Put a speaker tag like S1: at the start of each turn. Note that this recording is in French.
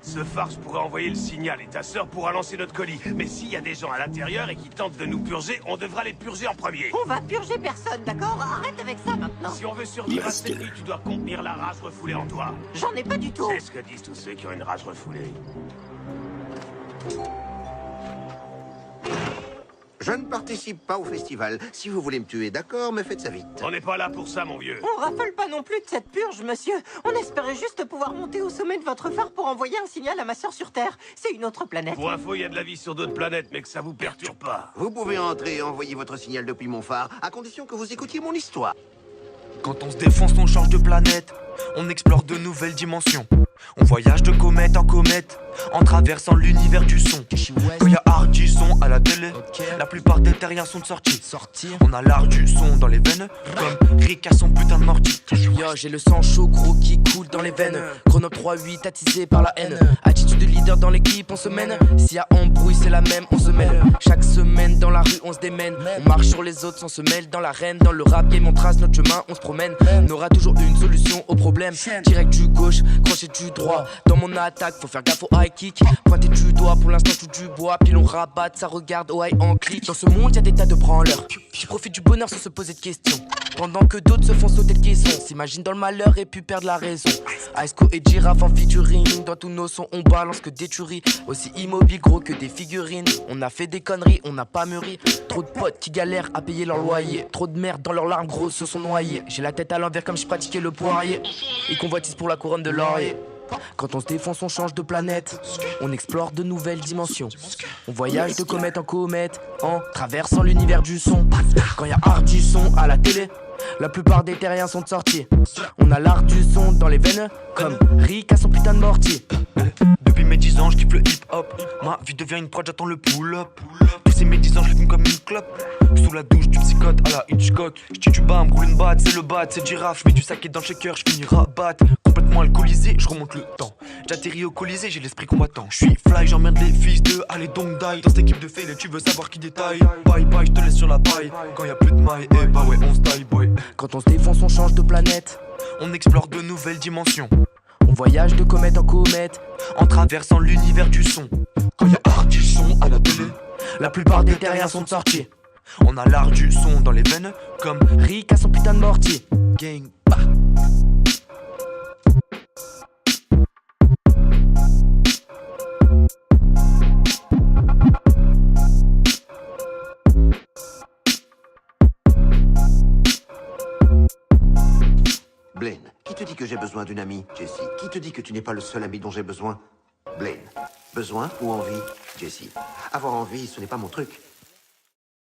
S1: Ce phare, je pourrais envoyer le signal et ta sœur pourra lancer notre colis. Mais s'il y a des gens à l'intérieur et qui tentent de nous purger, on devra les purger en premier.
S2: On va purger personne, d'accord? Arrête avec ça maintenant.
S1: Si on veut survivre à cette nuit, tu dois contenir la rage refoulée en toi.
S2: J'en ai pas du tout.
S1: C'est ce que disent tous ceux qui ont une rage refoulée.
S3: Je ne participe pas au festival. Si vous voulez me tuer, d'accord, mais faites ça vite.
S1: On n'est pas là pour ça, mon vieux.
S2: On raffole pas non plus de cette purge, monsieur. On espérait juste pouvoir monter au sommet de votre phare pour envoyer un signal à ma sœur sur Terre. C'est une autre planète.
S1: Pour info, il y a de la vie sur d'autres planètes, mais que ça vous perturbe pas.
S3: Vous pouvez entrer et envoyer votre signal depuis mon phare, à condition que vous écoutiez mon histoire.
S4: Quand on se défonce, on change de planète. On explore de nouvelles dimensions. On voyage de comète en comète, en traversant l'univers du son. Quand y a art du son à la télé, la plupart des terriens sont sortis. On a l'art du son dans les veines, comme Rick a son putain de morty.
S5: Yo, j'ai le sang chaud gros qui coule dans les veines. Chrono 3-8 attisé par la haine. Attitude de leader dans l'équipe, on se mène. S'il y a embrouille, c'est la même, on se mêle. Chaque semaine dans la rue, on se démène. On marche sur les autres, on se mêle dans l'arène. Dans le rap game, on trace notre chemin, on se promène. On aura toujours une solution au problème. Direct du gauche, crochet du droit. Dans mon attaque, faut faire gaffe au high kick. Pointer du doigt, pour l'instant tout du bois. Puis l'on rabatte, ça regarde au high en clic. Dans ce monde, y'a des tas de branleurs qui profitent du bonheur sans se poser de questions. Pendant que d'autres se font sauter le caisson, s'imaginent dans le malheur et puis perdent la raison. Iceco et Giraffe en featuring. Dans tous nos sons, on balance que des tueries. Aussi immobile gros que des figurines. On a fait des conneries, on n'a pas mûri. Trop de potes qui galèrent à payer leur loyer. Trop de merde dans leurs larmes gros se sont noyés. J'ai la tête à l'envers comme je pratiquais le poirier. Et convoitise pour la couronne de laurier. Quand on se défonce, on change de planète. On explore de nouvelles dimensions. On voyage de comète en comète, en traversant l'univers du son. Quand y a art du son à la télé, la plupart des terriens sont sortis. On a l'art du son dans les veines, comme Rick a son putain de mortier.
S4: Depuis mes 10 ans, je kiffe le hip-hop. Ma vie devient une prod, j'attends le pull-up. Depuis mes 10 ans, je fume comme une clope. Sous la douche du psychote à la Hitchcock. J'tire du bas, me roule une batte, c'est le bat, c'est Giraffe. J'mets du saké dans le shaker, j'finis rabat. Complètement alcoolisé, je remonte le temps. J'atterris au Colisée, j'ai l'esprit combattant. J'suis fly, j'emmerde les fils de allez donc die. Dans cette équipe de fail, tu veux savoir qui détaille. Bye bye, j'te laisse sur la paille. Quand y a plus de mailles, eh bah ouais, on se taille, boy.
S5: Quand on se défonce, on change de planète.
S4: On explore de nouvelles dimensions.
S5: On voyage de comète en comète,
S4: en traversant l'univers du son. Quand y a art du son à la télé,
S5: la plupart des terriens sont sortis.
S4: On a l'art du son dans les veines, comme
S5: Rick a son putain de mortier.
S4: Gang, bah.
S3: Blaine, qui te dit que j'ai besoin d'une amie, Jessie? Qui te dit que tu n'es pas le seul ami dont j'ai besoin? Blaine, besoin ou envie, Jessie? Avoir envie, ce n'est pas mon truc.